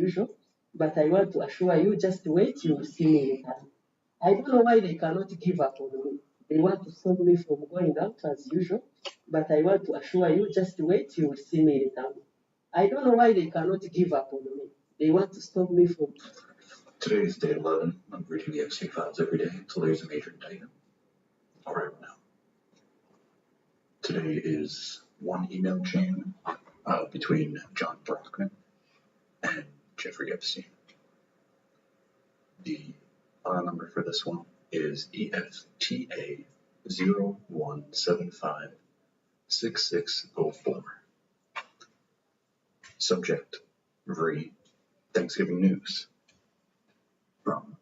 usual, but I want to assure you, just wait, you will see me return. I don't know why they cannot give up on me. They want to stop me from going out as usual, but I want to assure you, just wait, you will see me return. I don't know why they cannot give up on me. They want to stop me from... Today is day 11 of reading the FC files every day until there's a major indictment. All right, now. Today is one email chain between John Brockman and Jeffrey Epstein. The file number for this one is EFTA 01756604. Subject, Vree, Thanksgiving news. From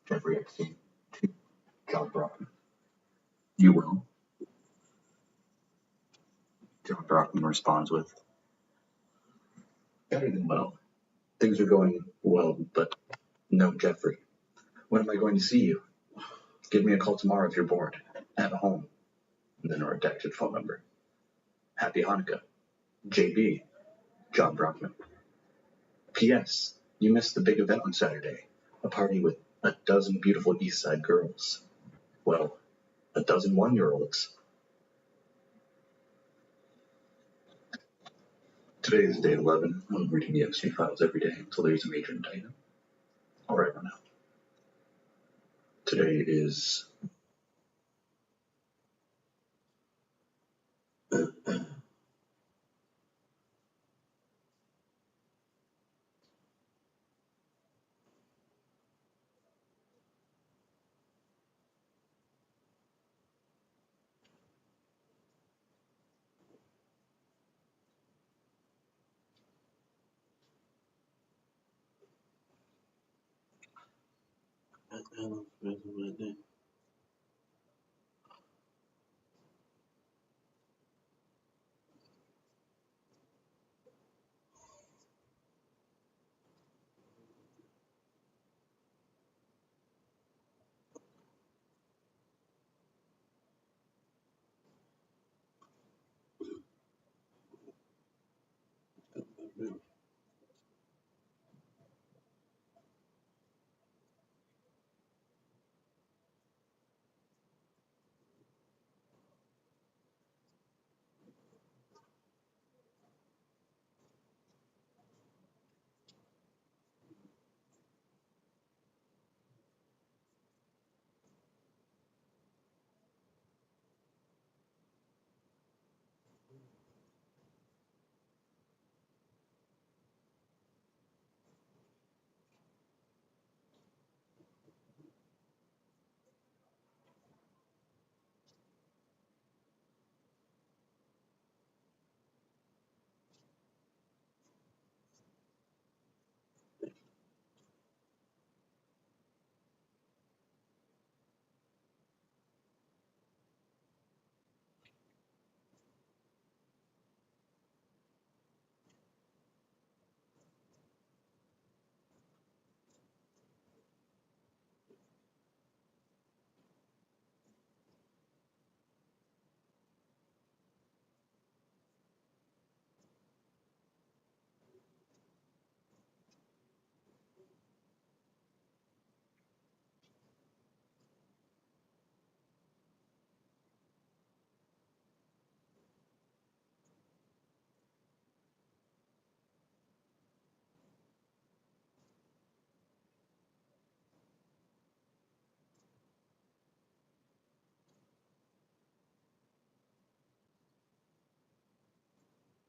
Jeffrey Epstein to John Brockman. You will. John Brockman responds with, everything well. Things are going well, but no Jeffrey. When am I going to see you? Give me a call tomorrow if you're bored. At home. And then a redacted phone number. Happy Hanukkah. JB. John Brockman. P.S. You missed the big event on Saturday. A party with a dozen beautiful East Side girls. Well, a dozen one-year-olds. Today is day 11. I'm reading the FC files every day until there's a major indictment. All right, now. Today is...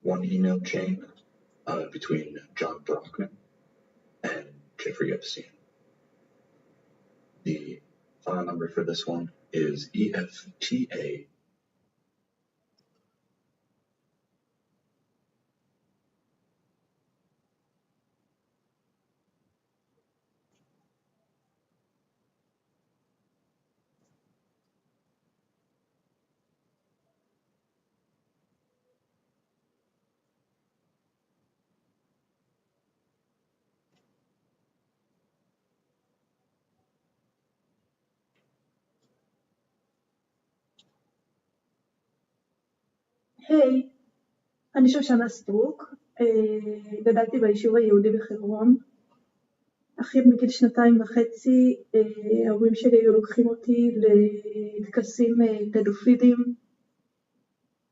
one email chain between John Brockman and Jeffrey Epstein. The file number for this one is EFTA. היי, אני שושנה סטרוק, גדלתי ביישוב היהודי בחברון. אחי מגיל 2.5, ההורים שלי היו לוקחים אותי לטקסים פדופילים,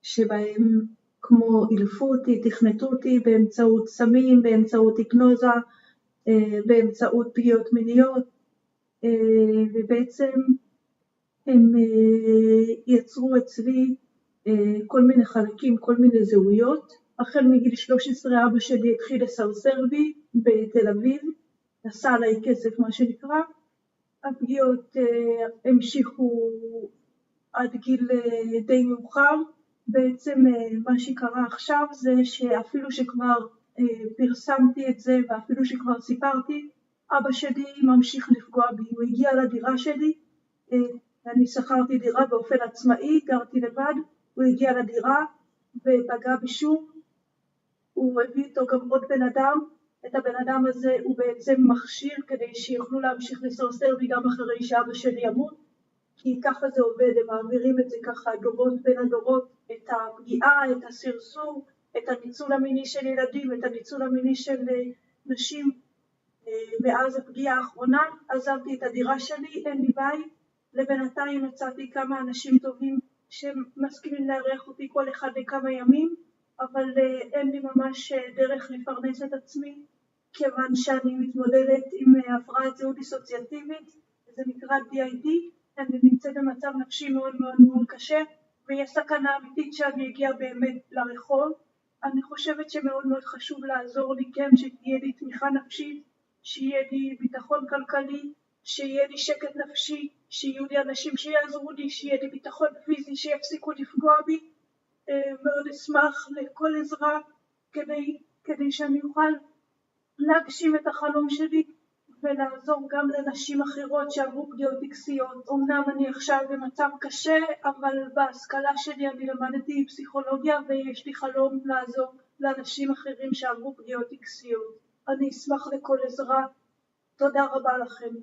שבהם כמו אילפו אותי, תכנתו אותי באמצעות סמים, באמצעות היפנוזה, באמצעות פגיעות מיניות, ובעצם הם יצרו אצלי כל מיני חלקים, כל מיני זהויות. החל מגיל 13 אבא שלי התחיל לסרסר בי בתל אביב, עשה עליי כסף מה שנקרא. הפגיעות המשיכו עד גיל די מאוחר. בעצם מה שקרה עכשיו זה שאפילו שכבר פרסמתי את זה ואפילו שכבר סיפרתי, אבא שלי ממשיך לפגוע בי. הוא הגיע לדירה שלי, אני שכרתי דירה באופן עצמאי, גרתי לבד, הוא הגיע לדירה ופגע בי שוב. הוא הביא איתו גם עוד בן אדם, את הבן אדם הזה הוא בעצם מכשיר כדי שיוכלו להמשיך לסרסר בי גם אחרי שאבא שלי ימות, כי ככה זה עובד, הם מעבירים את זה ככה דורות בין הדורות, את הפגיעה, את הסרסור, את הניצול המיני של ילדים, את הניצול המיני של נשים. מאז הפגיעה האחרונה עזבתי את הדירה שלי, אין לי בית, לבינתיים מצאתי כמה אנשים טובים שמסכימים לארח אותי כל אחד לכמה ימים, אבל אין לי ממש דרך לפרנס את עצמי, כיוון שאני מתמודדת עם הפרעת זהות דיסוציאטיבית, זה נקרא DID, אני נמצאת במצב נפשי מאוד מאוד מאוד קשה, ויש סכנה אמיתית שאני אגיע באמת לרחוב. אני חושבת שמאוד מאוד חשוב לעזור לי, כן, שתהיה לי תמיכה נפשית, שיהיה לי ביטחון כלכלי, שיהיה לי שקט נפשי, שיהיו לי אנשים שיעזרו לי, שיהיה לי ביטחון פיזי, שיפסיקו לפגוע בי. מאוד אשמח לכל עזרה כדי שאני אוכל להגשים את החלום שלי ולעזור גם לנשים אחרות שעברו פגיעות טקסיות. אמנם אני עכשיו במצב קשה, אבל בהשכלה שלי אני למדתי פסיכולוגיה ויש לי חלום לעזור לאנשים אחרים שעברו פגיעות טקסיות. אני אשמח לכל עזרה. תודה רבה לכם.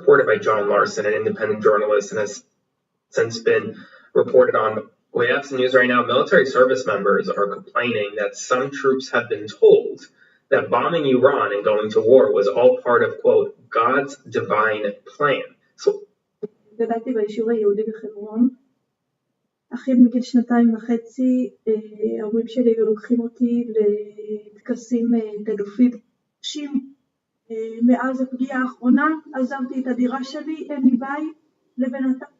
Reported by John Larson, an independent journalist, and has since been reported on OAF's news right now. Military service members are complaining that some troops have been told that bombing Iran and going to war was all part of, quote, God's divine plan. גדלתי ביישוב היהודי בחברון. אחי מגיל 2.5, ההורים שלי היו לוקחים אותי לטקסים פדופילים. מאז הפגיעה האחרונה עזבתי את הדירה שלי, אין לי בית, לבינתיים.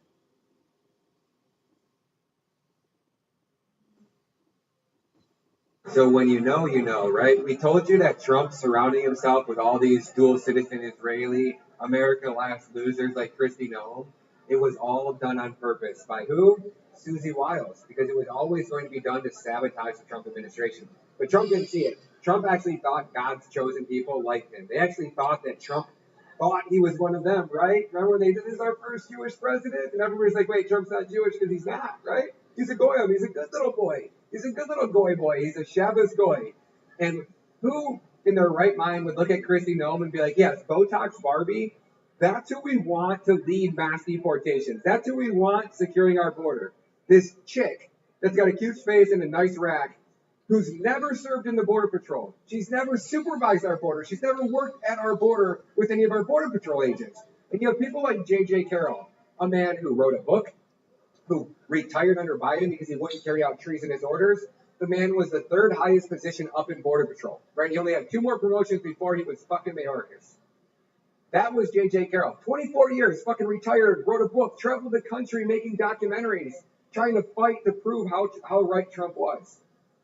So when you know, right? We told you that Trump's surrounding himself with all these dual citizen Israeli, America last losers like Kristi Noem. It was all done on purpose. By who? Susie Wiles. Because it was always going to be done to sabotage the Trump administration. But Trump didn't see it. Trump actually thought God's chosen people liked him. They actually thought that Trump thought he was one of them, right? Remember when they did, this is our first Jewish president? And everybody's like, wait, Trump's not Jewish because he's not, right? He's a goyim. He's a good little boy. He's a good little goy boy. He's a Shabbos goy. And who in their right mind would look at Kristi Noem and be like, yes, Botox Barbie, that's who we want to lead mass deportations. That's who we want securing our border. This chick that's got a cute face and a nice rack, who's never served in the Border Patrol. She's never supervised our border. She's never worked at our border with any of our Border Patrol agents. And you have people like J.J. Carroll, a man who wrote a book, who retired under Biden because he wouldn't carry out treasonous orders. The man was the third highest position up in Border Patrol, right? He only had 2 more promotions before he was fucking Mayorkas. That was J.J. Carroll. 24 years, fucking retired, wrote a book, traveled the country making documentaries, trying to fight to prove how right Trump was.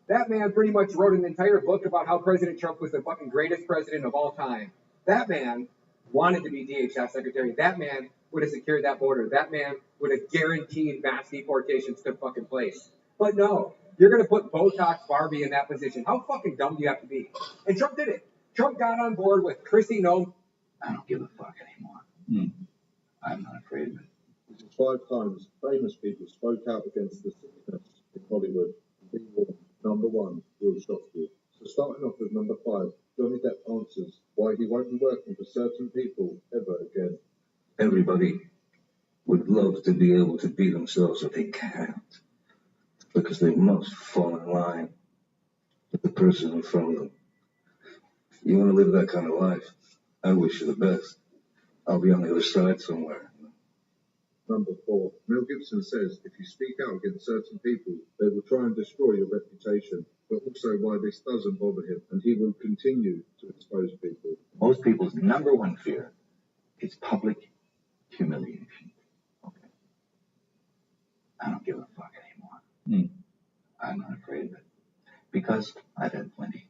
That man pretty much wrote an entire book about how President Trump was the fucking greatest president of all time. That man wanted to be DHS secretary. That man would have secured that border. That man would have guaranteed mass deportations took fucking place. But no, you're going to put Botox Barbie in that position. How fucking dumb do you have to be? And Trump did it. Trump got on board with Kristi Noem. I don't give a fuck anymore. I'm not afraid of it. 5 times famous people spoke out against the sickness in Hollywood. Be warned. Number 1 will shock you. So starting off with number 5, Johnny Depp answers why he won't be working for certain people ever again. Everybody would love to be able to be themselves, but they can't, because they must fall in line with the person in front of them. You want to live that kind of life? I wish you the best. I'll be on the other side somewhere. Number 4, Mel Gibson says if you speak out against certain people, they will try and destroy your reputation, but also why this doesn't bother him, and he will continue to expose people. Most people's number 1 fear is public humiliation. Okay. I don't give a fuck anymore. I'm not afraid of it, because I've had plenty.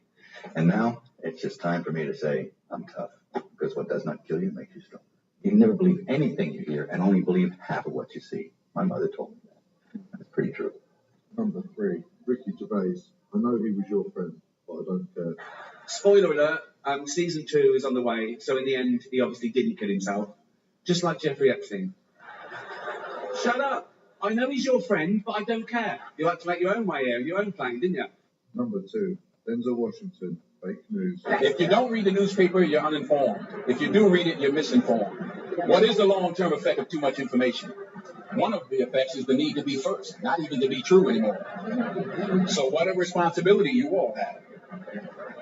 And now it's just time for me to say I'm tough, because what does not kill you makes you strong. You never believe anything you hear and only believe half of what you see. My mother told me that. That's pretty true. Number 3, Ricky Gervais. I know he was your friend, but I don't care. Spoiler alert, season 2 is on the way, so in the end, he obviously didn't kill himself. Just like Jeffrey Epstein. Shut up! I know he's your friend, but I don't care. You like to make your own way here, your own plane, didn't you? Number 2, Denzel Washington. Fake news. If you don't read the newspaper, you're uninformed. If you do read it, you're misinformed. What is the long-term effect of too much information? One of the effects is the need to be first, not even to be true anymore. So what a responsibility you all have.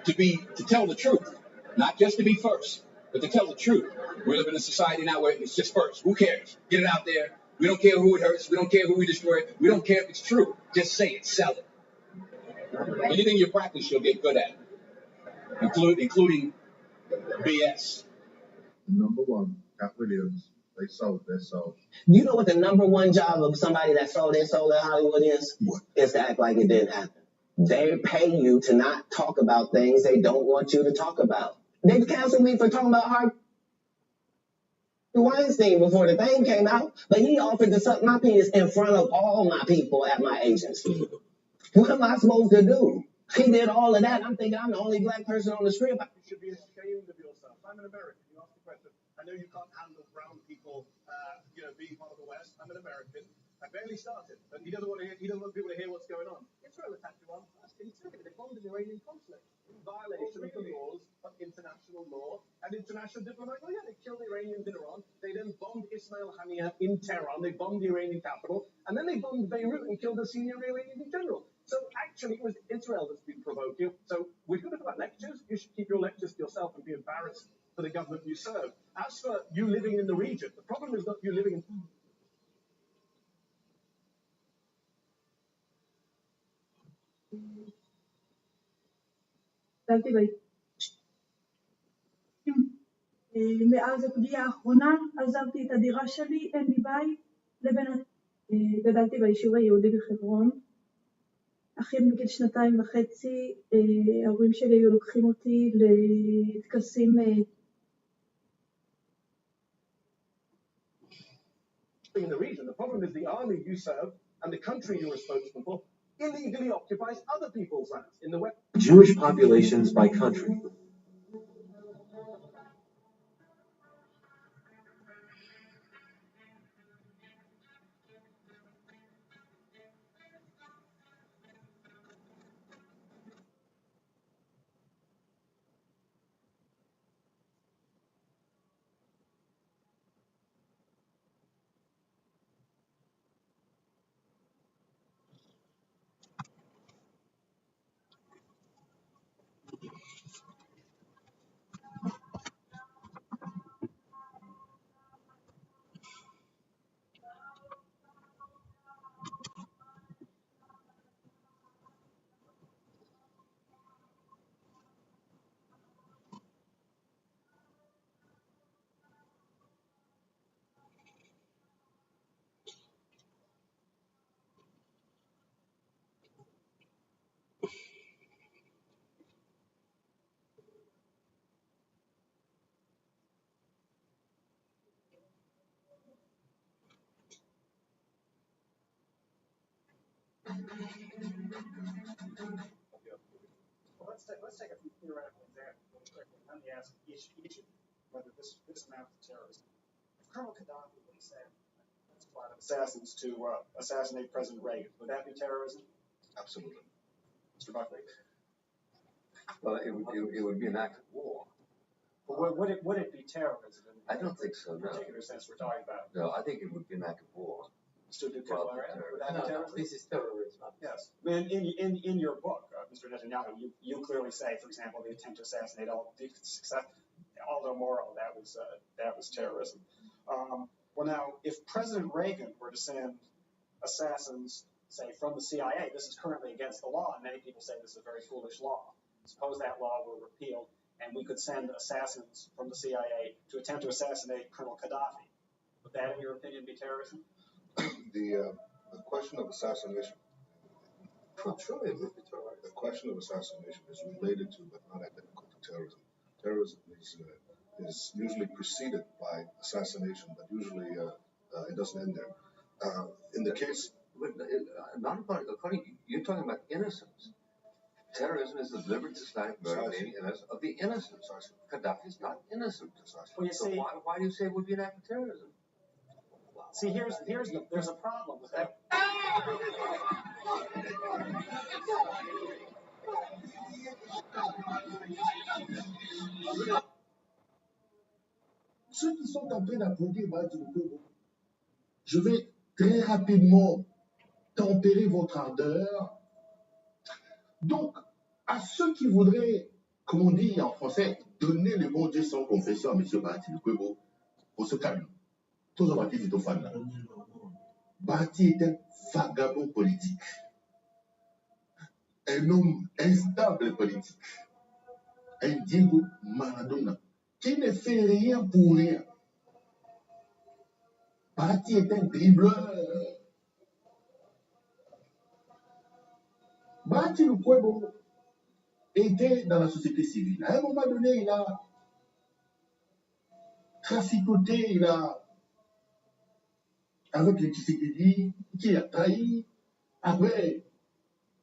To tell the truth, not just to be first, but to tell the truth. We live in a society now where it's just first. Who cares? Get it out there. We don't care who it hurts. We don't care who we destroy. We don't care if it's true. Just say it. Sell it. Anything you practice, you'll get good at. Including BS. Number 1, Cat Williams. They sold their soul. You know what the number 1 job of somebody that sold their soul in Hollywood is? What? Is to act like it didn't happen. They pay you to not talk about things they don't want you to talk about. They canceled me for talking about Harvey Weinstein before the thing came out, but he offered to suck my penis in front of all my people at my agency. What am I supposed to do? He did all of that. I'm thinking I'm the only black person on the strip. You should be ashamed of yourself. I'm an American. You asked the question. I know you can't handle brown people, being part of the West. I'm an American. I barely started, but he doesn't want people to hear what's going on. Israel attacked Iran first in Turkey. They bombed an Iranian consulate in violation of the laws of international law and international diplomatic law. Yeah, they killed the Iranians in Iran. They then bombed Ismail Haniyeh in Tehran. They bombed the Iranian capital, and then they bombed Beirut and killed the senior Iranian general. So actually, it was Israel that's been provoking. So we're going to talk about lectures. You should keep your lectures to yourself and be embarrassed for the government you serve. As for you living in the region, the problem is not you living in. מאז הפגיעה האחרונה עזבתי את הדירה שלי, אין לי בית, גדלתי ביישוב היהודי בחברון. החל מגיל 2.5 ההורים שלי היו לוקחים אותי לטקסים. In the region, the problem is the army you serve and the country you're responsible for illegally occupies other people's lands in the West. Jewish populations by country. Well, let's take a theoretical example really quickly. Let me ask each of you whether this amounts to terrorism. If Colonel Gaddafi would send a squad of assassins to assassinate President Reagan, would that be terrorism? Absolutely. Mr. Buckley? Well, it would be an act of war. Well, would it be terrorism? I don't think so, no. In particular sense we're talking about. No, I think it would be an act of war. Mr. Ducavere, would that be terrorism? This is terrorism. Yes. In your book, Mr. Netanyahu, you clearly say, for example, the attempt to assassinate Aldo Moro, that was terrorism. Well, now, if President Reagan were to send assassins, say, from the CIA, this is currently against the law, and many people say this is a very foolish law. Suppose that law were repealed, and we could send assassins from the CIA to attempt to assassinate Colonel Gaddafi. Would that, in your opinion, be terrorism? The question of assassination. Truly, it would be terrorism. The question of assassination is related to, but not identical to terrorism. Terrorism is usually preceded by assassination, but usually it doesn't end there. In the case, not according, you're talking about innocence. Terrorism is the deliberate systematic murder of the innocent. Gaddafi is not innocent. Well, you see, why do you say it would be an act of terrorism? See, there's a problem with that. Ceux qui sont en train d'applaudir je vais très rapidement tempérer votre ardeur. Donc, à ceux qui voudraient, comme on dit en français, donner le bon Dieu sans confession à M. Bahati Lukwebo, pour se calmer. Tous en dit aux fans là. Bahati est un vagabond politique, un homme instable politique, un Diego Maradona, qui ne fait rien pour rien. Bahati est un dribbleur. Bahati Lukwebo était dans la société civile. À un moment donné, il a traficoté, avec les Tshisekedi, qui a trahi. Après,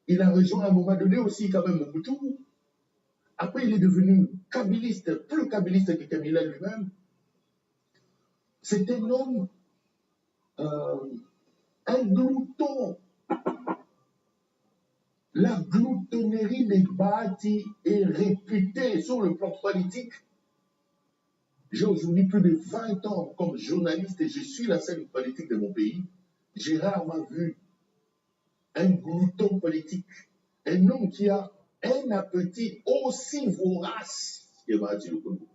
il a rejoint à un moment donné aussi quand même Mobutu. Après, il est devenu kabiliste, plus kabiliste que Kabila lui-même. C'est un homme, un glouton. La gloutonnerie des Bahati est réputée sur le plan politique. J'ai aujourd'hui plus de 20 ans comme journaliste et je suis la scène politique de mon pays. J'ai rarement vu un glouton politique, un homme qui a un appétit aussi vorace que Bahati Lukwebo.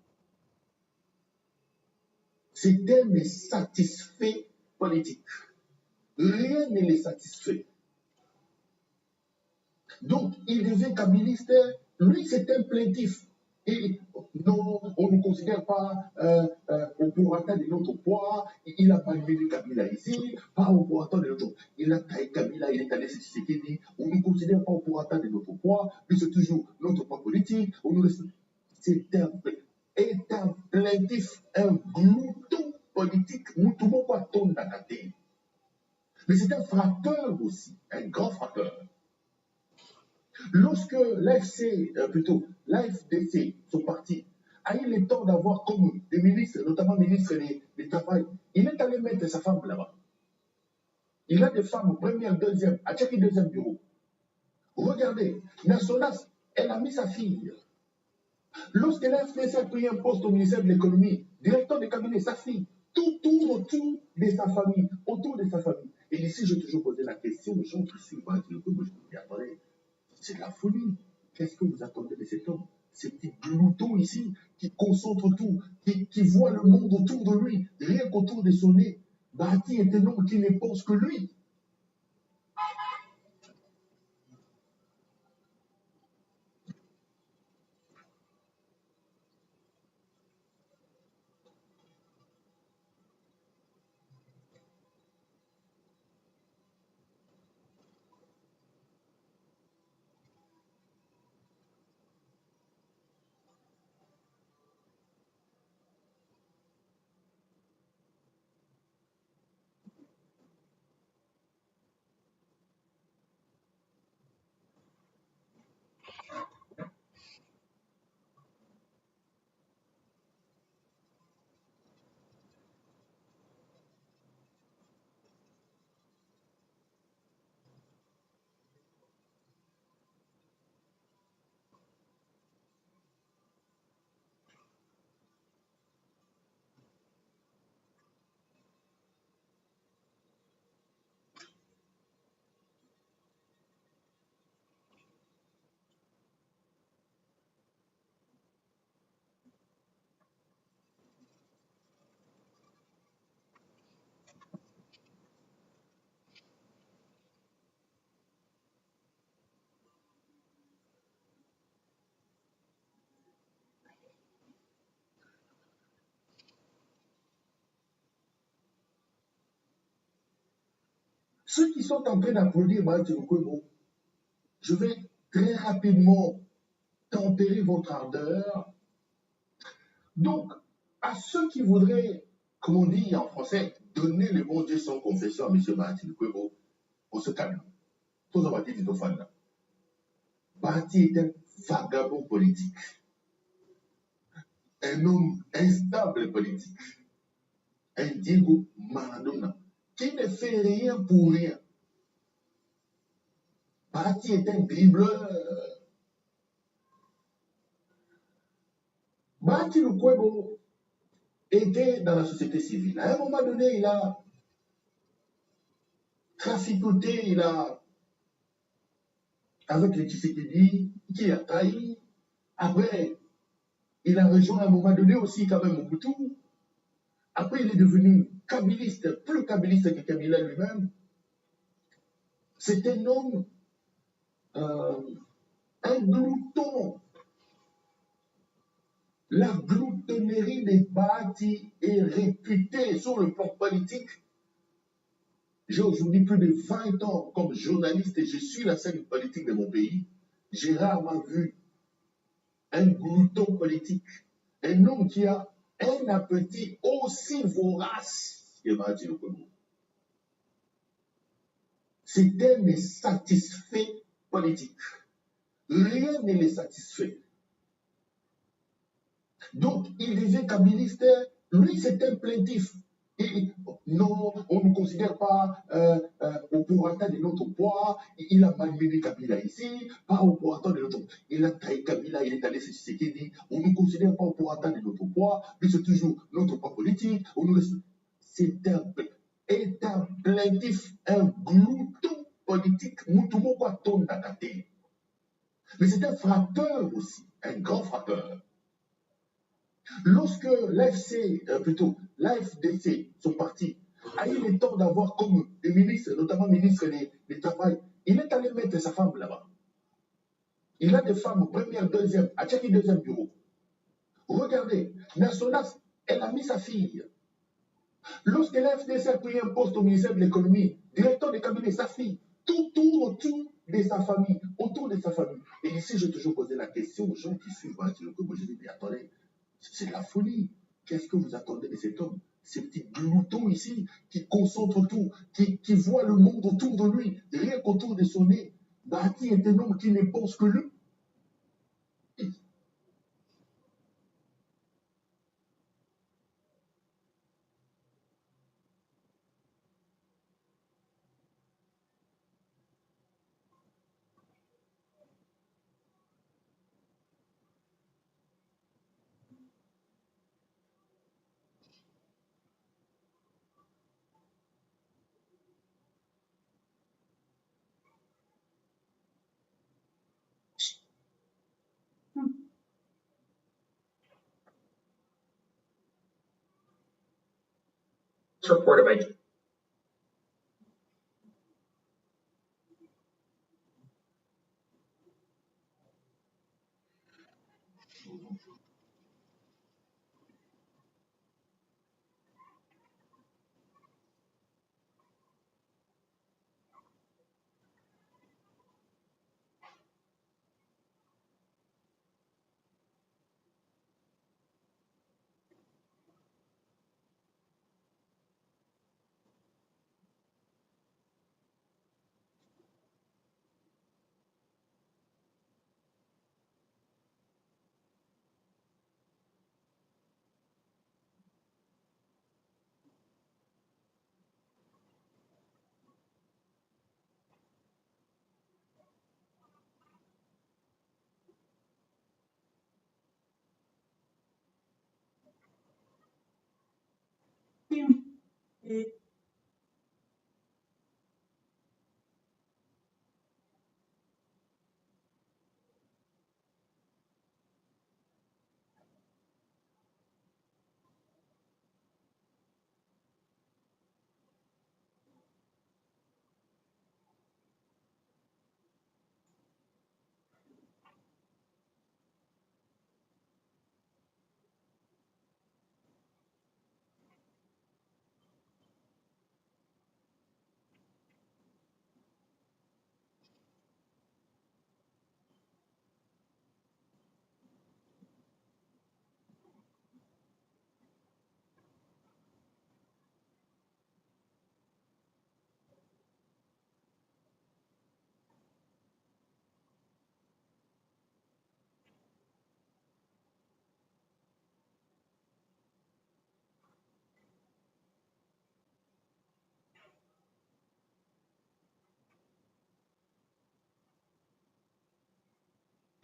C'est un satisfait politique. Rien ne les satisfait. Donc, il devient kabiliste. Lui, c'est un plaintif. Et non, on ne considère pas au prorata de notre poids. Il n'a pas mené Kabila ici, pas au prorata de notre poids. Il a taillé Kabila, il est allé chez Tshisekedi. On ne considère pas au prorata de notre poids. Puis c'est toujours notre poids politique. C'est un plaintif, un glouton politique. Mais c'est un frappeur aussi, un grand frappeur. Lorsque l'AFDC, son parti, a eu le temps d'avoir comme des ministres, notamment ministre du Travail, il est allé mettre sa femme là-bas. Il a des femmes, première, deuxième, à chaque deuxième bureau. Regardez, Nasonas, elle a mis sa fille. Lorsque l'AFDC a pris un poste au ministère de l'économie, directeur de cabinet, sa fille, tout tourne autour de sa famille, Et ici, je toujours posé la question aux gens qui suivent, je me dis, attendez, c'est de la folie. Qu'est-ce que vous attendez de cet homme? Ces petits gloutons ici qui concentrent tout, qui voient le monde autour de lui, rien qu'autour de son nez. Bahati est un homme qui ne pense que lui. Ceux qui sont en train d'applaudir Bahati Lukwebo, je vais très rapidement tempérer votre ardeur. Donc, à ceux qui voudraient, comme on dit en français, donner le bon Dieu sans confession à M. Bahati Lukwebo, on se calme. Tous en dit aux fans. Bahati est un vagabond politique, un homme instable politique, un Diego Maradona, qui ne fait rien pour rien. Bahati est un dribbleur. Bahati Lukwebo était dans la société civile. À un moment donné, il a traficoté, avec les Tshisekedi, qui a trahi. Après, il a rejoint à un moment donné aussi quand même Mobutu. Après, il est devenu kabiliste, plus kabiliste que Kabila lui-même. C'est un homme, un glouton. La gloutonnerie des Bahati est réputée sur le plan politique. J'ai aujourd'hui plus de 20 ans comme journaliste et je suis la scène politique de mon pays. J'ai rarement vu un glouton politique, un homme qui a un appétit aussi vorace que Bahati Lukwebo. C'est un insatisfait politique. Rien ne les satisfait. Donc, il devient kabiliste. Lui, c'est un plaintif. Non, on ne considère pas au prorata de notre poids. Il a malmené Kabila ici, pas au prorata de notre poids. Il a trahi Kabila, il est allé chez Tshisekedi. On ne considère pas au prorata de notre poids, mais c'est toujours notre poids politique. C'est un plaintif, un glouton politique. Mais c'est un frappeur aussi, un grand frappeur. Lorsque l'AFDC, son parti, a eu le temps d'avoir comme des ministres, notamment ministre du Travail, il est allé mettre sa femme là-bas. Il a des femmes, première, deuxième, à chaque deuxième bureau. Regardez, Nasonas, elle a mis sa fille. Lorsque l'AFDC a pris un poste au ministère de l'économie, directeur de cabinet, sa fille, tout tourne autour de sa famille, Et ici, j'ai toujours posé la question aux gens qui suivent Bahati Lukwebo. Je dis, mais attendez, c'est de la folie. Qu'est-ce que vous attendez de cet homme? Ces petits gloutons ici qui concentrent tout, qui voient le monde autour de lui, rien qu'autour de son nez. Bahati est un homme qui ne pense que lui. It's reported by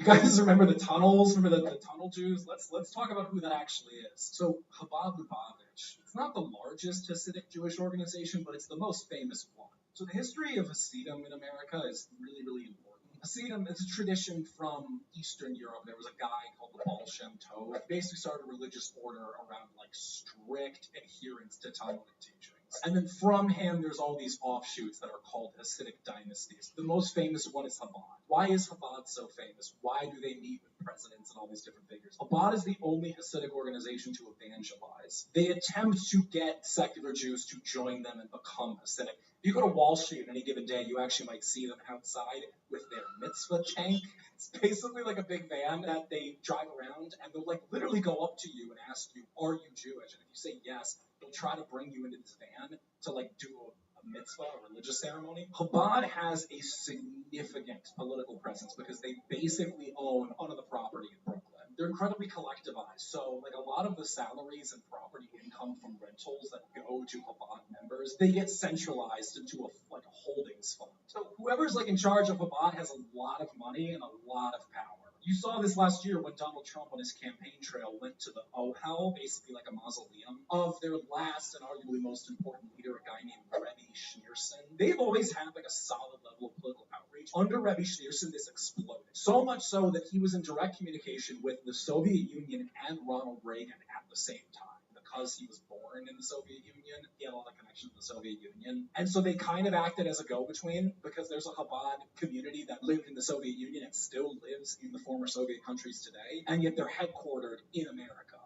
guys remember the tunnels? Remember the tunnel Jews? Let's talk about who that actually is. So Chabad Lubavitch, it's not the largest Hasidic Jewish organization, but it's the most famous one. So the history of Hasidim in America is really, really important. Hasidim is a tradition from Eastern Europe. There was a guy called the Baal Shem Tov that basically started a religious order around like strict adherence to Talmudic teachings. And then from him, there's all these offshoots that are called Hasidic dynasties. The most famous one is Chabad. Why is Chabad so famous? Why do they meet with presidents and all these different figures? Chabad is the only Hasidic organization to evangelize. They attempt to get secular Jews to join them and become Hasidic. If you go to Wall Street on any given day, you actually might see them outside with their mitzvah tank. It's basically like a big van that they drive around, and they'll like literally go up to you and ask you, "Are you Jewish?" And if you say yes, they'll try to bring you into this van to like do a mitzvah, a religious ceremony. Chabad has a significant political presence because they basically own a ton of the property in Brooklyn. They're incredibly collectivized. So like a lot of the salaries and property income from rentals that go to Chabad members, they get centralized into a holdings fund. So whoever's like in charge of Chabad has a lot of money and a lot of power. You saw this last year when Donald Trump on his campaign trail went to the Ohel, basically like a mausoleum, of their last and arguably most important leader, a guy named Rebbe Schneerson. They've always had like a solid level of political outreach. Under Rebbe Schneerson, this exploded. So much so that he was in direct communication with the Soviet Union and Ronald Reagan at the same time. Because he was born in the Soviet Union, he had a lot of connections with the Soviet Union. And so they kind of acted as a go-between because there's a Chabad community that lived in the Soviet Union and still lives in the former Soviet countries today, and yet they're headquartered in America.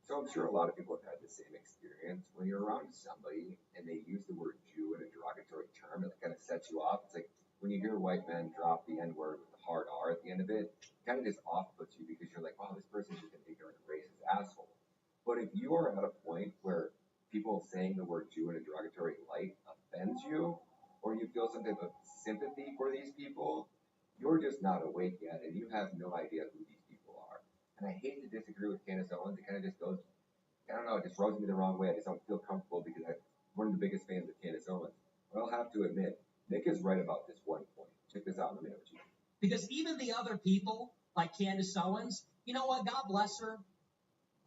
So I'm sure a lot of people have had the same experience. When you're around somebody and they use the word Jew in a derogatory term, it kind of sets you off. It's like when you hear a white man drop the N-word with the hard R at the end of it, it kind of just off-puts you because you're like, wow, this person's just an ignorant, racist asshole. But if you are at a point where people saying the word Jew in a derogatory light offends you, or you feel some type of sympathy for these people, you're just not awake yet, and you have no idea who these people are. And I hate to disagree with Candace Owens. It kind of just goes, I don't know, it just rubs me the wrong way. I just don't feel comfortable because I'm one of the biggest fans of Candace Owens. But I'll have to admit, Nick is right about this one point. Check this out. Let me know what you think. Because even the other people, like Candace Owens, you know what? God bless her.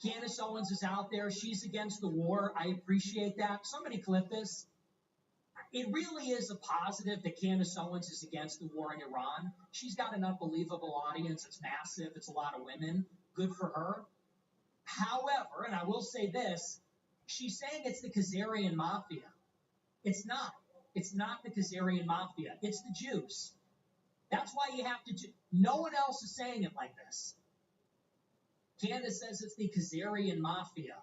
Candace Owens is out there. She's against the war. I appreciate that. Somebody clip this. It really is a positive that Candace Owens is against the war in Iran. She's got an unbelievable audience. It's massive. It's a lot of women. Good for her. However, and I will say this, she's saying it's the Khazarian mafia. It's not. It's not the Khazarian mafia. It's the Jews. That's why you have to do. No one else is saying it like this. Candace says it's the Khazarian mafia.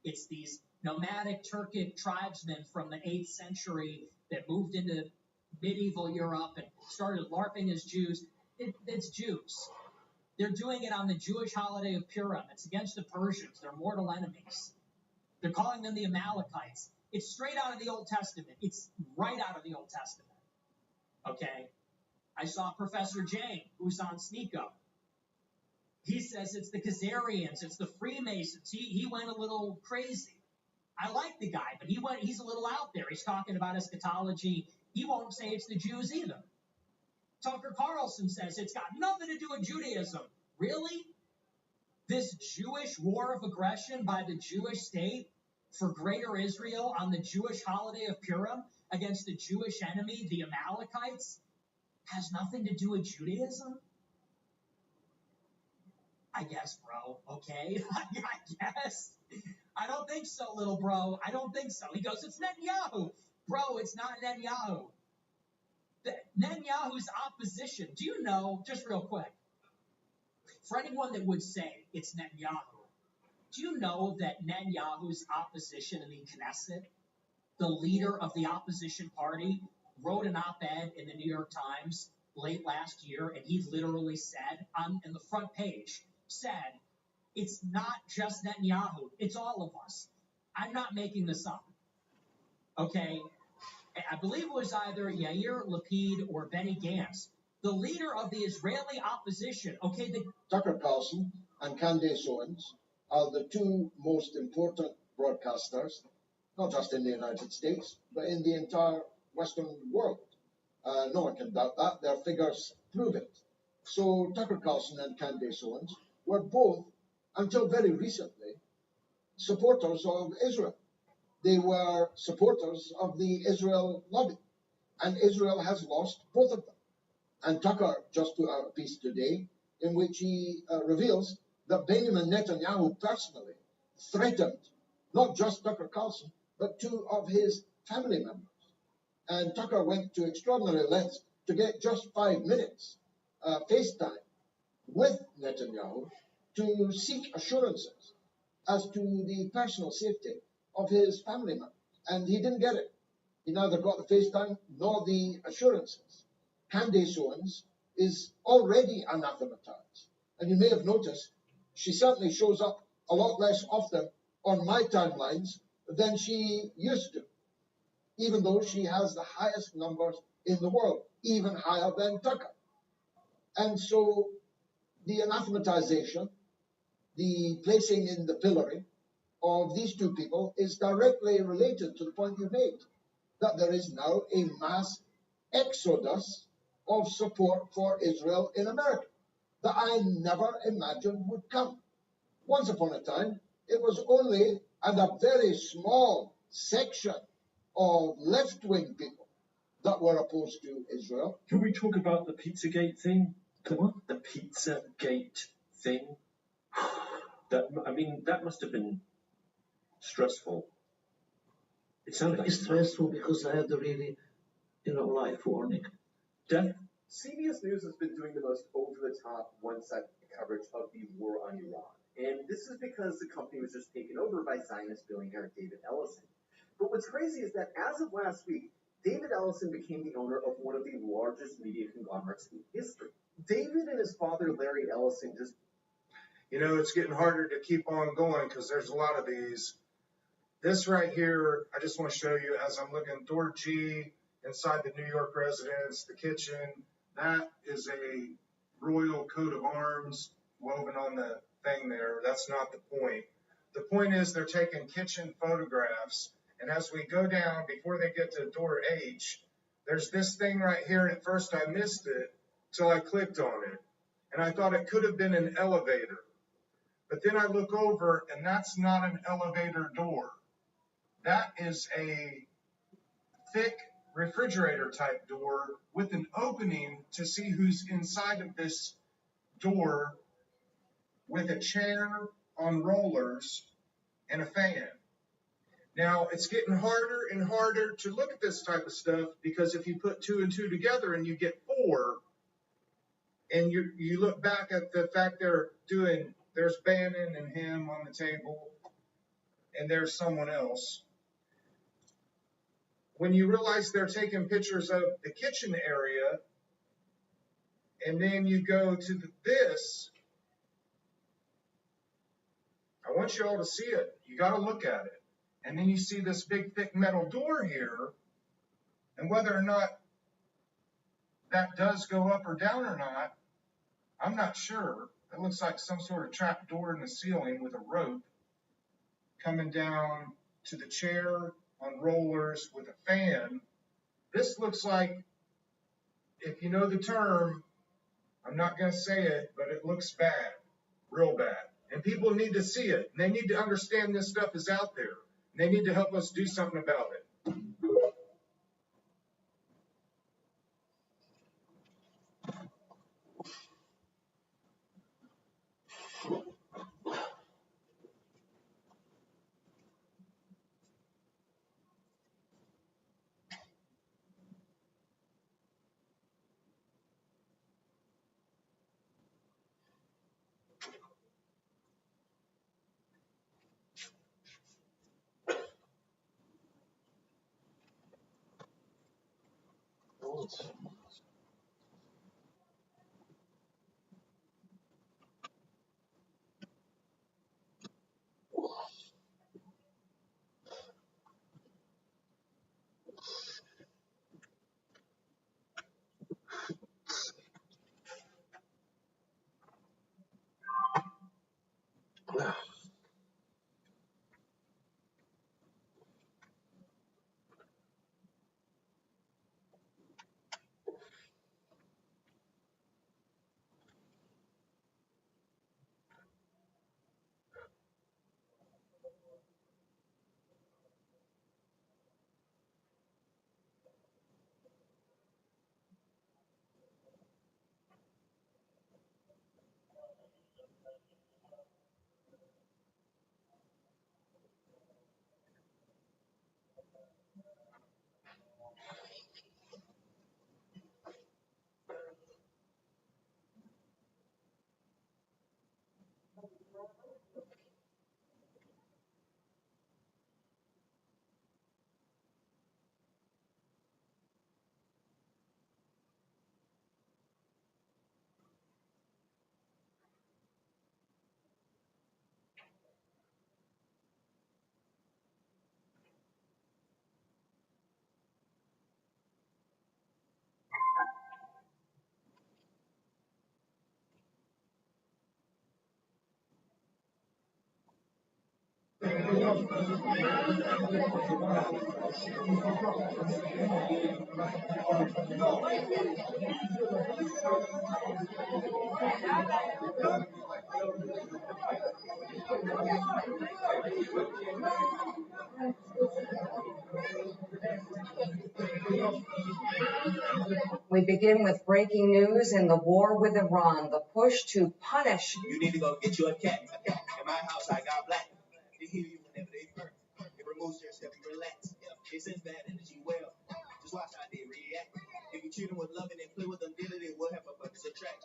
It's these nomadic Turkic tribesmen from the 8th century that moved into medieval Europe and started LARPing as Jews. It's Jews. They're doing it on the Jewish holiday of Purim. It's against the Persians. They're mortal enemies. They're calling them the Amalekites. It's straight out of the Old Testament. It's right out of the Old Testament. Okay? I saw Professor Jane, who's on Sneeko. He says it's the Khazarians, it's the Freemasons. He went a little crazy. I like the guy, but he's a little out there. He's talking about eschatology. He won't say it's the Jews either. Tucker Carlson says it's got nothing to do with Judaism. Really? This Jewish war of aggression by the Jewish state for Greater Israel on the Jewish holiday of Purim against the Jewish enemy, the Amalekites, has nothing to do with Judaism? I guess, bro. Okay? I guess. I don't think so, little bro. I don't think so. He goes, it's Netanyahu. Bro, it's not Netanyahu. Netanyahu's opposition. Do you know, just real quick, for anyone that would say it's Netanyahu, do you know that Netanyahu's opposition in the Knesset, the leader of the opposition party, wrote an op-ed in the New York Times late last year, and he literally said, in the front page, said, it's not just Netanyahu, it's all of us. I'm not making this up. Okay? I believe it was either Yair Lapid or Benny Gantz, the leader of the Israeli opposition. Okay, Tucker Carlson and Candace Owens are the two most important broadcasters, not just in the United States, but in the entire Western world. No one can doubt that. Their figures prove it. So Tucker Carlson and Candace Owens were both, until very recently, supporters of Israel. They were supporters of the Israel lobby, and Israel has lost both of them. And Tucker just put out a piece today in which he reveals that Benjamin Netanyahu personally threatened not just Tucker Carlson, but two of his family members. And Tucker went to extraordinary lengths to get just 5 minutes FaceTime with Netanyahu to seek assurances as to the personal safety of his family members. And he didn't get it. He neither got the FaceTime nor the assurances. Candace Owens is already anathematized. And you may have noticed she certainly shows up a lot less often on my timelines than she used to, even though she has the highest numbers in the world, even higher than Tucker. And so the anathematization, the placing in the pillory of these two people is directly related to the point you made, that there is now a mass exodus of support for Israel in America that I never imagined would come. Once upon a time, it was only a very small section of left-wing people that were opposed to Israel. Can we talk about the Pizzagate thing? The what? The Pizzagate thing. That must have been stressful. It sounded like stressful because I had a really, life warning. Death. CBS News has been doing the most over-the-top, one-sided coverage of the war on Iran. And this is because the company was just taken over by Zionist billionaire David Ellison. But what's crazy is that as of last week, David Ellison became the owner of one of the largest media conglomerates in history. David and his father, Larry Ellison, just... It's getting harder to keep on going because there's a lot of these. This right here, I just want to show you as I'm looking, door G, inside the New York residence, the kitchen, that is a royal coat of arms woven on the thing there. That's not the point. The point is they're taking kitchen photographs, and as we go down, before they get to door H, there's this thing right here, and at first I missed it till I clicked on it, and I thought it could have been an elevator. But then I look over, and that's not an elevator door. That is a thick refrigerator type door with an opening to see who's inside of this door with a chair on rollers and a fan. Now, it's getting harder and harder to look at this type of stuff because if you put 2 and 2 together and you get 4, and you look back at the fact there's Bannon and him on the table, and there's someone else. When you realize they're taking pictures of the kitchen area, and then you go to this, I want you all to see it. You got to look at it. And then you see this big, thick metal door here, and whether or not that does go up or down or not, I'm not sure. It looks like some sort of trap door in the ceiling with a rope coming down to the chair on rollers with a fan. This looks like, if you know the term, I'm not going to say it, but it looks bad, real bad. And people need to see it. And they need to understand this stuff is out there. And they need to help us do something about it. We begin with breaking news in the war with Iran, the push to punish. You need to go get you a cat. In my house, I got black. They hear you whenever they burn. It removes stress, help you relax. It sends bad energy well. Just watch how they react. If you treat them with love and they play with them daily, they will have abundance of track.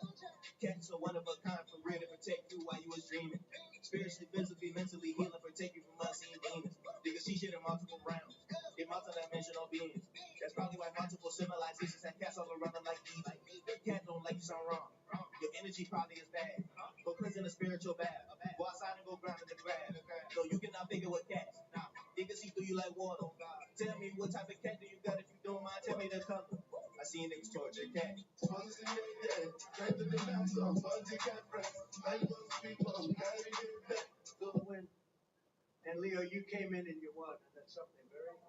Cats are one of a kind, for real to protect you while you was dreaming. Spiritually, physically, mentally healing, protect you from unseen demons. They can see shit in multiple rounds. They're multidimensional beings. That's probably why multiple civilizations have cats all around them like these. Your cat don't like you sound wrong. Your energy probably is bad. Go cleanse in a spiritual bath. Go outside and go ground in the grass. So you cannot figure with cats. They can see through you like water. Tell me what type of cat do you got? If you don't mind, tell me the color. I seen niggas torture cat. And Leo, you came in and you won, and that's something very.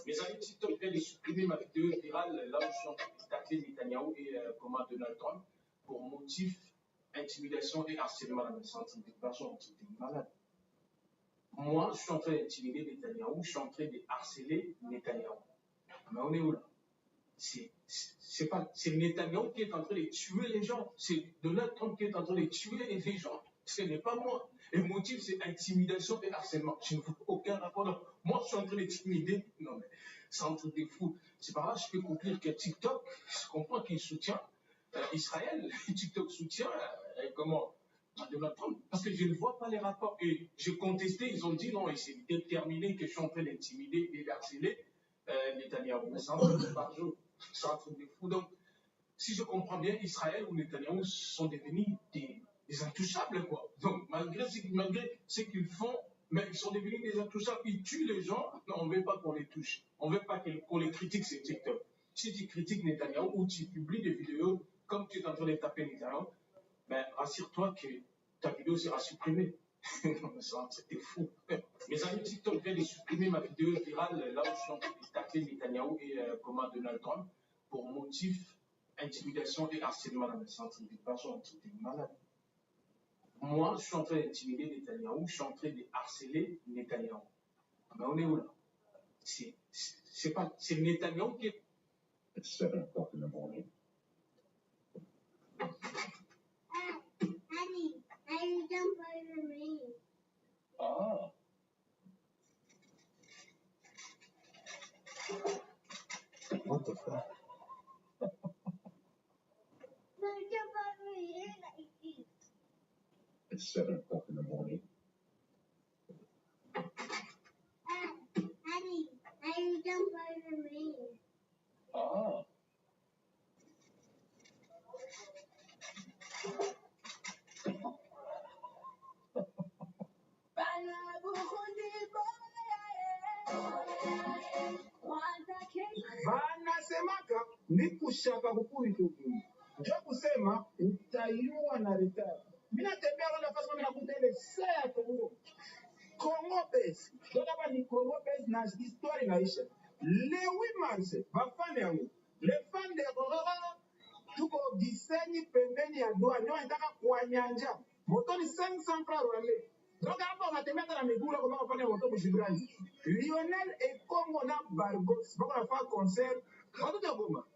Mes amis TikTok viennent de supprimer ma vidéo virale là où je suis en train de tacler Netanyahou et comment Donald Trump pour motif intimidation et harcèlement dans le centre de personnes qui étaient malades. Moi, je suis en train d'intimider Netanyahou, je suis en train de harceler Netanyahou. Mais on est où là? C'est Netanyahou qui est en train de tuer les gens. C'est Donald Trump qui est en train de tuer les gens. Ce n'est pas moi. Le motif, c'est intimidation et harcèlement. Je ne vois aucun rapport. Donc, moi, je suis en train d'intimider. Non, mais c'est un truc de fou. C'est pas grave, je peux conclure que TikTok, je comprends qu'il soutient Israël. TikTok soutient Donald Trump. Parce que je ne vois pas les rapports. Et j'ai contesté, ils ont dit non, et c'est déterminé que je suis en train d'intimider et d'harceler Netanyahou. Mais c'est un truc par jour. C'est un truc de fou. Donc, si je comprends bien, Israël ou Netanyahou sont devenus des intouchables, quoi. Donc, malgré ce qu'ils font, mais ils sont devenus des intouchables. Ils tuent les gens. Non, on ne veut pas qu'on les touche. On ne veut pas qu'on les critique sur TikTok. Si tu critiques Netanyahou ou tu publies des vidéos comme tu es en train de taper Netanyahou, ben, rassure-toi que ta vidéo sera supprimée. C'était fou. Mes amis TikTok viennent de supprimer ma vidéo virale là où je suis en train de tacler Netanyahou et Donald Trump pour motif intimidation et harcèlement dans le centre de personnes qui étaient malades. Moi, je suis en train d'intimider Netanyahou, je suis en train de harceler Netanyahou. Mais on est où là? C'est Netanyahou qui est. It's 7 o'clock in the morning. Daddy, don't bother me. Ah. What the fuck? Don't bother me. It's 7 o'clock in the morning. Daddy, don't bother me. Ah. Vanasemaka ni kushaka kukuita ugumu. Ndio kusema utaiua na retard. Mimi natembea wala fasi mimi nakuta ile saa Kongo. Kongo base. Ndio kama ni Kongo base na histoire inaisha. Le 8 mars, bafane yangu. Le fan de Rorora tuko Gisenyi pembeni ya doa. Ndio nataka kuanyanja. Moto ni 500 francs rwandais. Donc hapa unatembea na miguu kama unafanya moto mshibrani. Lionel et Congo na Bargos bako nafanya concert. Watu Goma.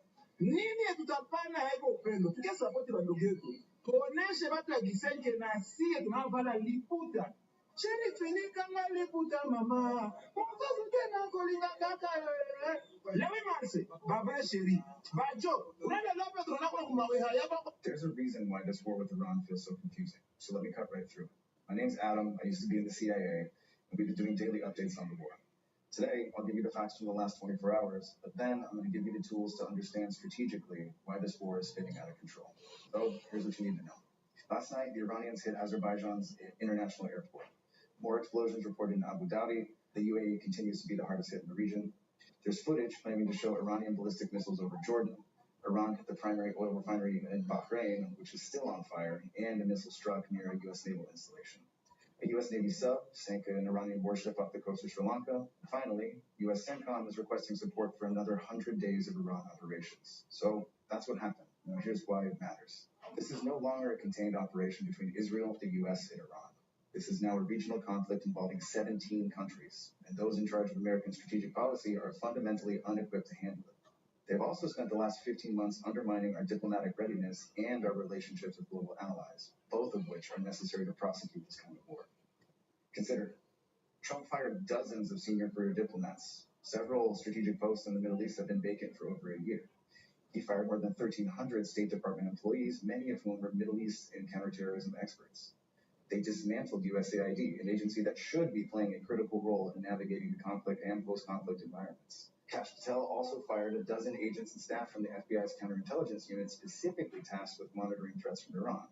Nini tutapana haiko upendo? Tukia support ba ndugu yetu. Tuoneshe watu ya Gisenyi na sie tunavala liputa. Sheri finika ngali puta mama. Mwazazi tena kolinga kaka yoye. Lewi marse. Baba sheri. Bajo. Unenda lope tunakula kumawe haya bako. There's a reason why this war with Iran feels so confusing, so let me cut right through it. My name's Adam, I used to be in the CIA, and we've been doing daily updates on the war. Today, I'll give you the facts from the last 24 hours, but then I'm going to give you the tools to understand strategically why this war is spinning out of control. So, here's what you need to know. Last night, the Iranians hit Azerbaijan's international airport. More explosions reported in Abu Dhabi. The UAE continues to be the hardest hit in the region. There's footage claiming to show Iranian ballistic missiles over Jordan. Iran hit the primary oil refinery in Bahrain, which is still on fire, and a missile struck near a U.S. naval installation. A U.S. Navy sub sank an Iranian warship off the coast of Sri Lanka. Finally, U.S. CENTCOM is requesting support for another 100 days of Iran operations. So that's what happened. Now here's why it matters. This is no longer a contained operation between Israel, the U.S., and Iran. This is now a regional conflict involving 17 countries, and those in charge of American strategic policy are fundamentally unequipped to handle it. They've also spent the last 15 months undermining our diplomatic readiness and our relationships with global allies, both of which are necessary to prosecute this kind of war. Consider, Trump fired dozens of senior career diplomats. Several strategic posts in the Middle East have been vacant for over a year. He fired more than 1,300 State Department employees, many of whom were Middle East and counterterrorism experts. They dismantled USAID, an agency that should be playing a critical role in navigating the conflict and post-conflict environments. Kash Patel also fired a dozen agents and staff from the FBI's counterintelligence unit specifically tasked with monitoring threats from Iran.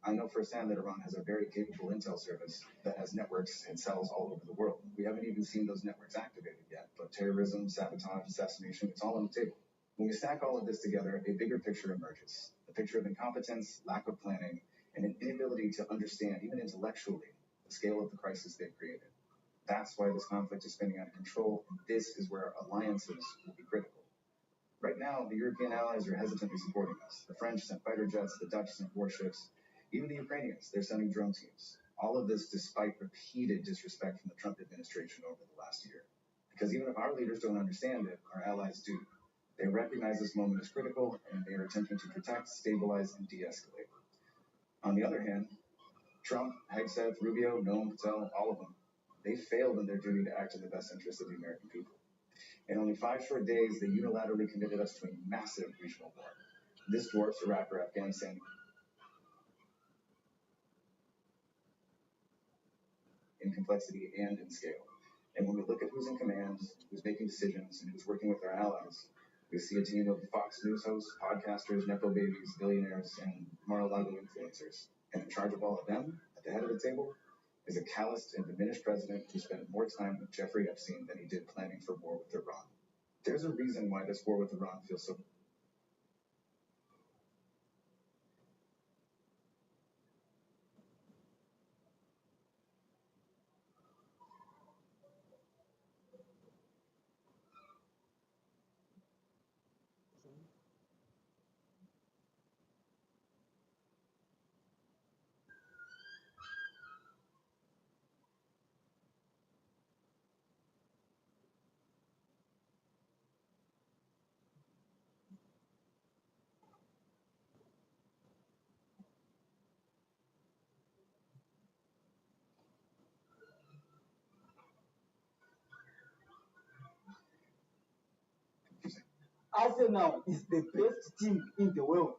I know firsthand that Iran has a very capable intel service that has networks and cells all over the world. We haven't even seen those networks activated yet, but terrorism, sabotage, assassination, it's all on the table. When we stack all of this together, a bigger picture emerges. A picture of incompetence, lack of planning, and an inability to understand, even intellectually, the scale of the crisis they've created. That's why this conflict is spinning out of control, and this is where alliances will be critical. Right now, the European allies are hesitantly supporting us. The French sent fighter jets, the Dutch sent warships, even the Ukrainians, they're sending drone teams. All of this despite repeated disrespect from the Trump administration over the last year. Because even if our leaders don't understand it, our allies do. They recognize this moment as critical, and they are attempting to protect, stabilize, and de-escalate. On the other hand, Trump, Hegseth, Rubio, Noam, Patel, all of them, they failed in their duty to act in the best interest of the American people. In only 5 short days, they unilaterally committed us to a massive regional war. This dwarfs Iraq or Afghanistan in complexity and in scale. And when we look at who's in command, who's making decisions, and who's working with our allies, we see a team of Fox News hosts, podcasters, Nepo babies, billionaires, and Mar-a-Lago influencers. And in charge of all of them, at the head of the table, is a calloused and diminished president who spent more time with Jeffrey Epstein than he did planning for war with Iran. There's a reason why this war with Iran feels so Arsenal is the best team in the world.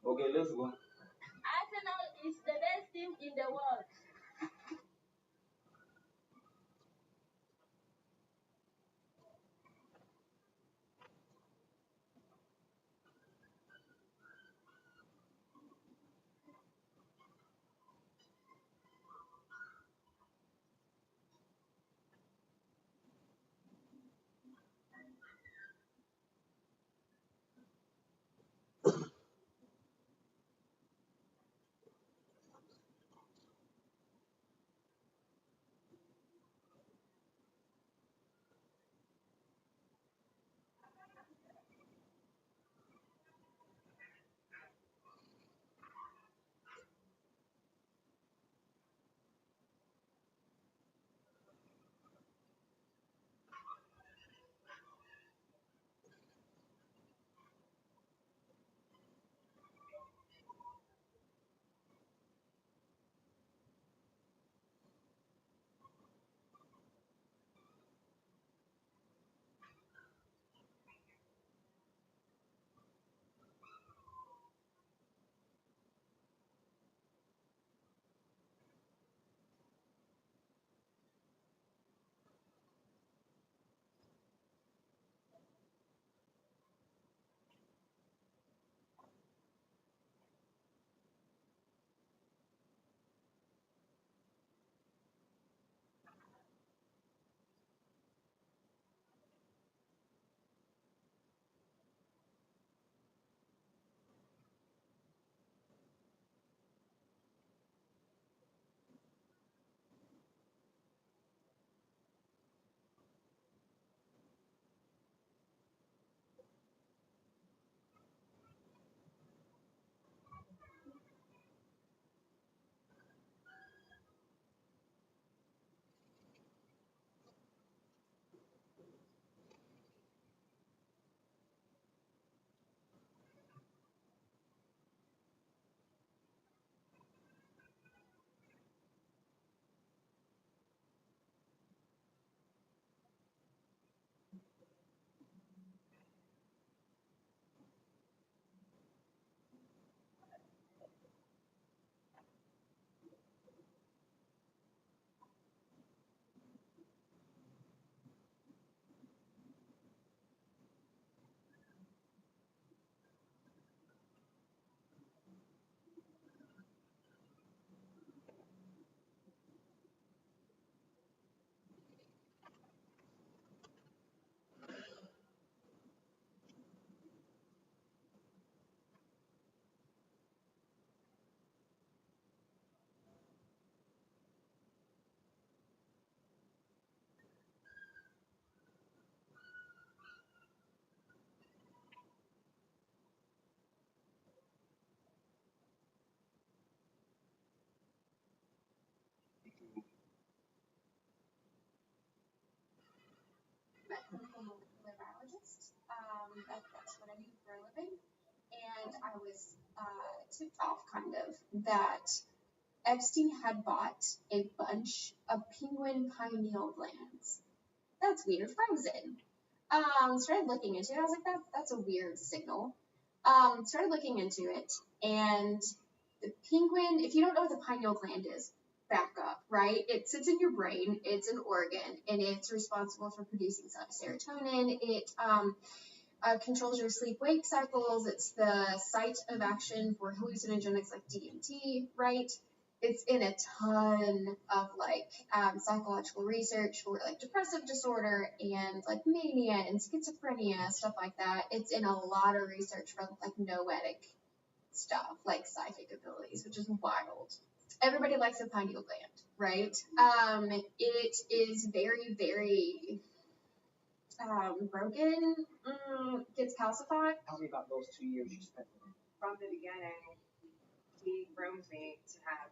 Okay, let's go. Arsenal is the best team in the world. that's what I do for a living. And I was tipped off, kind of, that Epstein had bought a bunch of penguin pineal glands. That's weird, frozen. Started looking into it. I was like, that's a weird signal. Started looking into it, and the penguin, if you don't know what the pineal gland is, back up, right? It sits in your brain. It's an organ, and it's responsible for producing serotonin. It controls your sleep-wake cycles. It's the site of action for hallucinogenics like DMT, right? It's in a ton of psychological research for depressive disorder and mania and schizophrenia, stuff like that. It's in a lot of research for noetic stuff, like psychic abilities, which is wild. Everybody likes a pineal gland, right? It is very, very broken, gets calcified. Tell me about those 2 years you spent with him. From the beginning, he groomed me to have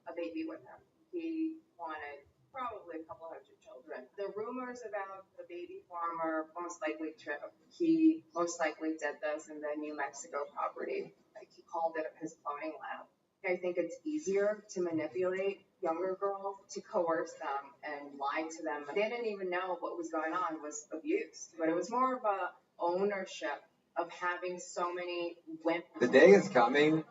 a baby with him. He wanted probably a couple hundred children. The rumors about the baby farmer most likely true. He most likely did this in the New Mexico property. He called it his cloning lab. I think it's easier to manipulate younger girls, to coerce them and lie to them. They didn't even know what was going on was abuse, but it was more of a ownership of having so many women. The day is coming.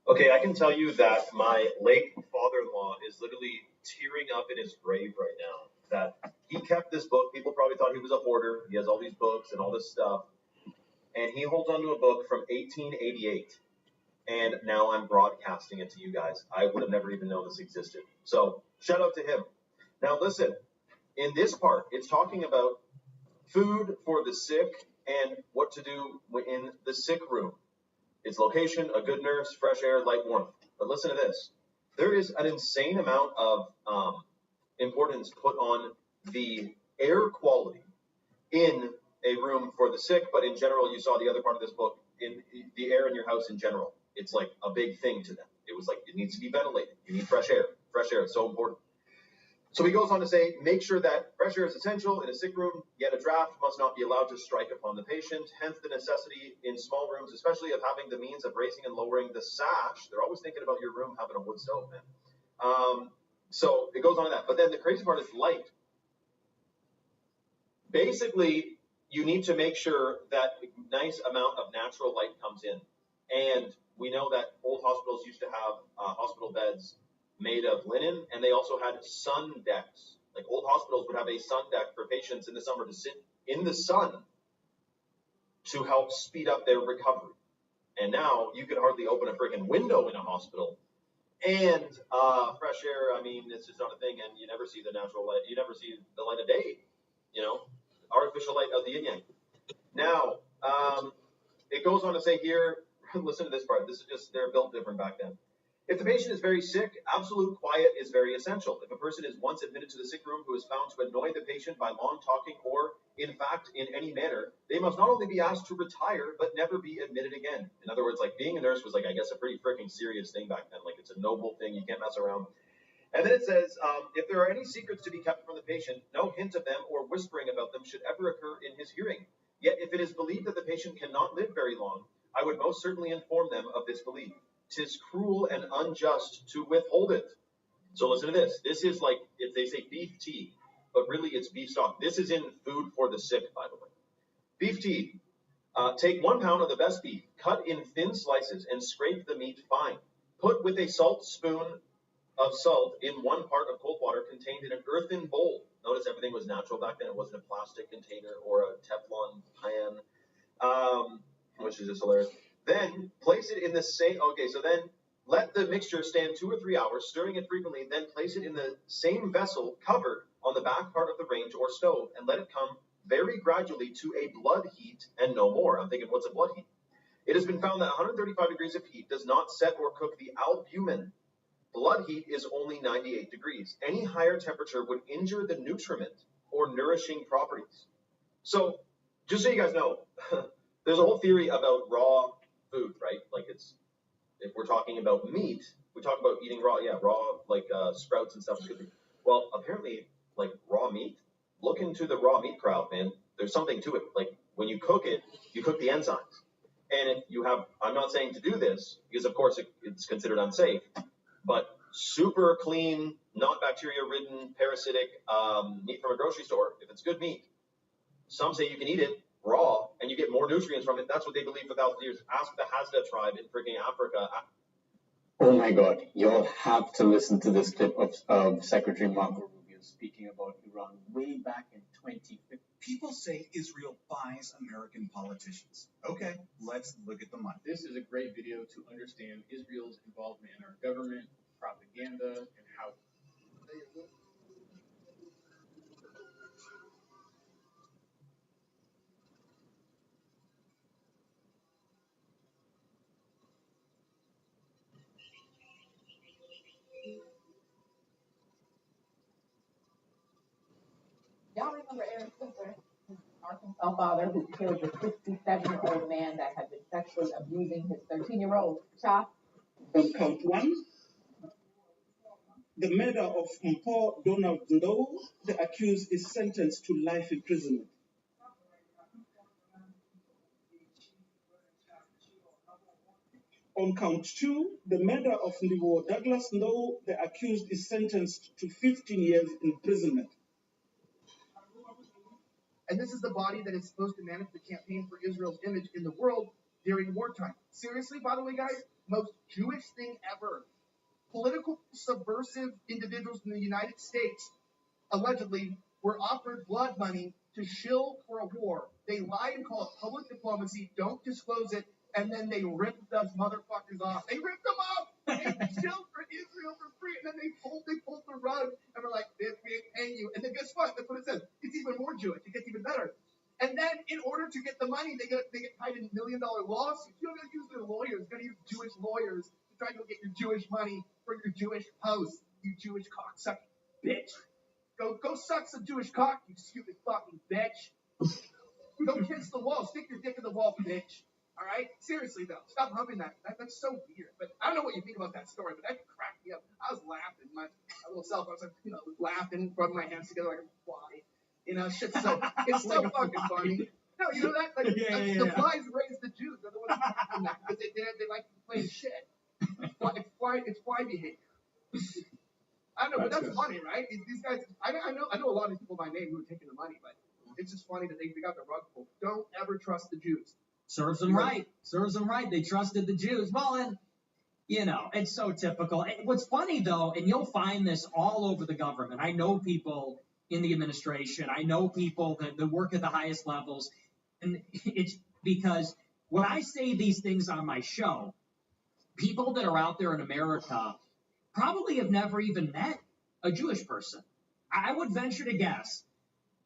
Okay, I can tell you that my late father-in-law is literally tearing up in his grave right now. That he kept this book. People probably thought he was a hoarder. He has all these books and all this stuff. And he holds onto a book from 1888. And now I'm broadcasting it to you guys. I would have never even known this existed. So shout out to him. Now listen, in this part, it's talking about food for the sick and what to do in the sick room. Its location, a good nurse, fresh air, light warmth. But listen to this. There is an insane amount of importance put on the air quality in a room for the sick, but in general, you saw the other part of this book, in the air in your house in general. It's like a big thing to them. It was like, it needs to be ventilated. You need fresh air. Fresh air is so important. So he goes on to say, make sure that fresh air is essential in a sick room, yet a draft must not be allowed to strike upon the patient, hence the necessity in small rooms, especially of having the means of raising and lowering the sash. They're always thinking about your room having a wood stove, man. So it goes on to that. But then the crazy part is light. Basically, you need to make sure that a nice amount of natural light comes in. And we know that old hospitals used to have hospital beds made of linen, and they also had sun decks. Like old hospitals would have a sun deck for patients in the summer to sit in the sun to help speed up their recovery. And now you could hardly open a freaking window in a hospital. And fresh air, I mean, it's just not a thing, and you never see the natural light. You never see the light of day, artificial light of the yin yang. Now, it goes on to say here, listen to this part. This is just, they're built different back then. If the patient is very sick, absolute quiet is very essential. If a person is once admitted to the sick room who is found to annoy the patient by long talking or, in fact, in any manner, they must not only be asked to retire, but never be admitted again. In other words, like being a nurse was like, I guess, a pretty freaking serious thing back then. Like it's a noble thing. You can't mess around. And then it says, if there are any secrets to be kept from the patient, no hint of them or whispering about them should ever occur in his hearing. Yet if it is believed that the patient cannot live very long, I would most certainly inform them of this belief. 'Tis cruel and unjust to withhold it. So listen to this. This is like, if they say beef tea, but really it's beef stock. This is in Food for the Sick, by the way. Beef tea. Take 1 pound of the best beef, cut in thin slices, and scrape the meat fine. Put with a salt spoon of salt in 1 part of cold water contained in an earthen bowl. Notice everything was natural back then. It wasn't a plastic container or a Teflon pan, which is just hilarious. Then place it in the same, then let the mixture stand 2 or 3 hours, stirring it frequently, then place it in the same vessel covered on the back part of the range or stove, and let it come very gradually to a blood heat and no more. I'm thinking, what's a blood heat? It has been found that 135 degrees of heat does not set or cook the albumin. Blood heat is only 98 degrees. Any higher temperature would injure the nutriment or nourishing properties. So, just so you guys know, there's a whole theory about raw food, right? Like if we're talking about meat, we talk about eating raw, like sprouts and stuff is good. Well, apparently, like raw meat, look into the raw meat crowd, man. There's something to it. Like when you cook it, enzymes. And if you have, I'm not saying to do this, because of course it's considered unsafe, but super clean, not bacteria-ridden, parasitic meat from a grocery store, if it's good meat, some say you can eat it raw and you get more nutrients from it. That's what they believe for thousands of years. Ask the Hazda tribe in freaking Africa. Oh my God, you'll have to listen to this clip of Secretary Marco Rubio speaking about Iran way back in 2015. People say Israel buys American politicians. Okay, let's look at the money. This is a great video to understand Israel's involvement in our government, propaganda, and how. Y'all remember Eric Cooper, his Arkansas father who killed the 67-year-old man that had been sexually abusing his 13-year-old child? On count one, the murder of Mpo Donald Ndow, the accused is sentenced to life imprisonment. On count two, the murder of Ndiwo Douglas Ndow, the accused is sentenced to 15 years imprisonment. And this is the body that is supposed to manage the campaign for Israel's image in the world during wartime. Seriously, by the way, guys, most Jewish thing ever. Political subversive individuals in the United States allegedly were offered blood money to shill for a war. They lie and call it public diplomacy, don't disclose it, and then they rip those motherfuckers off. They ripped them off! They shilled for Israel for free, and then they pulled the rug, and we're like, we ain't paying you. And then guess what? That's what it says. It's even more Jewish. It gets even better. And then in order to get the money, they get tied in $1 million lawsuits. You're going to use their lawyers. You're going to use Jewish lawyers to try to go get your Jewish money for your Jewish posts, you Jewish cocksucking bitch. Go suck some Jewish cock, you stupid fucking bitch. Go kiss the wall. Stick your dick in the wall, bitch. All right? Seriously, though. Stop humping that. That's so weird. But I don't know what you think about that story, but that cracked me up. I was laughing. My little self, I was like, laughing, rubbing my hands together like a fly. Shit's so, it's so fucking funny. No, you know that? Like, the flies raise the Jews. They're the ones who do that because they like playing shit. It's fly behavior. I don't know, but that's funny, right? These guys, I know a lot of people by name who are taking the money, but it's just funny that they got the rug pulled. Don't ever trust the Jews. Serves them right. Serves them right. They trusted the Jews. Well, and, it's so typical. And what's funny, though, and you'll find this all over the government. I know people in the administration. I know people that work at the highest levels. And it's because when I say these things on my show, people that are out there in America probably have never even met a Jewish person. I would venture to guess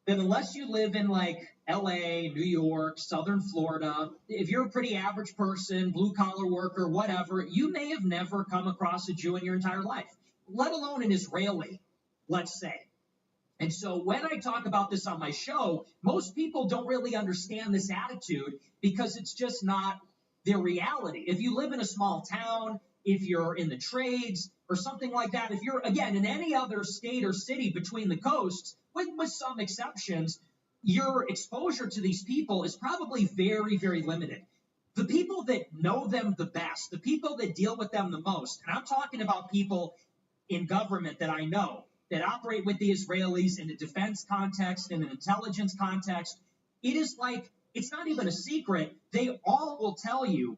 that unless you live in like LA, New York, Southern Florida, if you're a pretty average person, blue collar worker, whatever, you may have never come across a Jew in your entire life, let alone an Israeli, let's say. And so when I talk about this on my show, most people don't really understand this attitude because it's just not their reality. If you live in a small town, if you're in the trades or something like that, if you're, again, in any other state or city between the coasts, with some exceptions, your exposure to these people is probably very, very limited. The people that know them the best, the people that deal with them the most, and I'm talking about people in government that I know that operate with the Israelis in a defense context, in an intelligence context, it is like, it's not even a secret. They all will tell you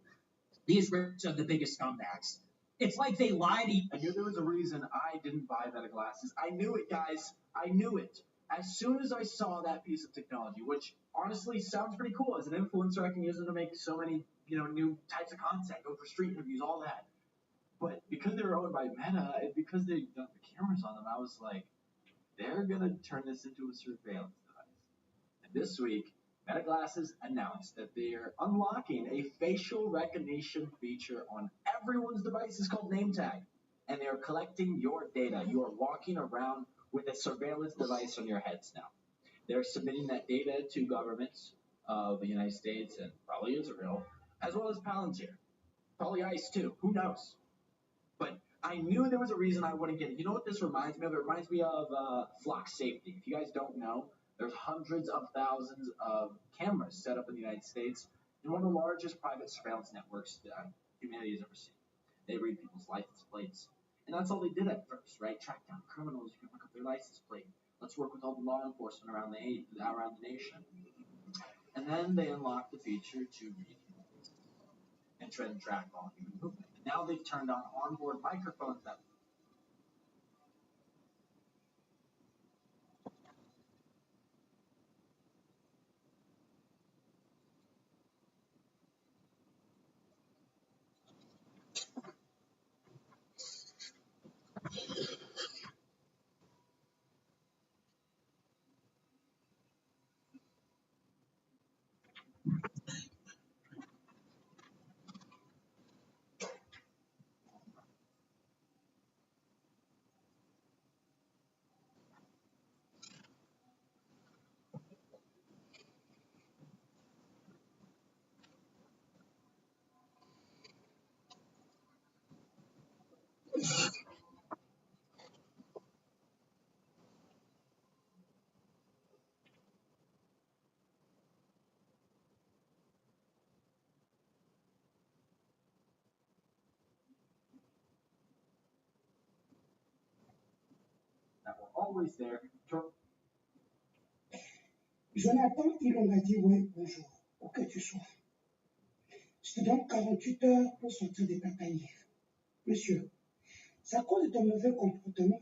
the Israelis are the biggest scumbags. It's like they lie to you. I knew there was a reason I didn't buy that glasses. I knew it, guys. I knew it. As soon as I saw that piece of technology, which honestly sounds pretty cool. As an influencer, I can use it to make so many, new types of content, go for street interviews, all that. But because they were owned by Meta, and because they got the cameras on them, I was like, they're going to turn this into a surveillance device. And this week, Meta Glasses announced that they are unlocking a facial recognition feature on everyone's device. It's called Name Tag. And they are collecting your data. You are walking around with a surveillance device on your heads now. They're submitting that data to governments of the United States and probably Israel, as well as Palantir. Probably ICE too. Who knows? But I knew there was a reason I wouldn't get it. You know what this reminds me of? It reminds me of flock safety. If you guys don't know, there's hundreds of thousands of cameras set up in the United States and one of the largest private surveillance networks that humanity has ever seen. They read people's license plates. And that's all they did at first, right? Track down criminals, you can look up their license plate. Let's work with all the law enforcement around the nation. And then they unlocked the feature to read and try to track all human movement. And now they've turned on onboard microphones that were always there. Jonathan, il m'a dit oui, bonjour, où que tu sois. Je te donne 48 heures pour sortir de ta tanière. Monsieur, c'est à cause de ton mauvais comportement.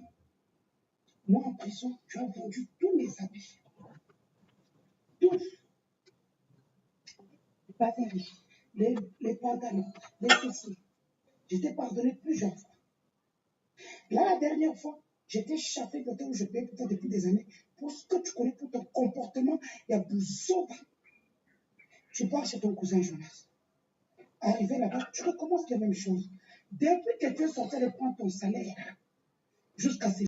Moi, en prison, tu as vendu tous mes habits. Tous. Les batteries, les pantalons, les chaussures. Je t'ai pardonné plusieurs fois. Là, la dernière fois, j'étais chaffé de toi où je paye pour toi depuis des années. Pour ce que tu connais, pour ton comportement, il y a Bouzouba. Tu pars chez ton cousin Jonas. Arrivé là-bas, tu recommences les mêmes choses. Depuis que tu es sorti de prendre ton salaire, jusqu'à ces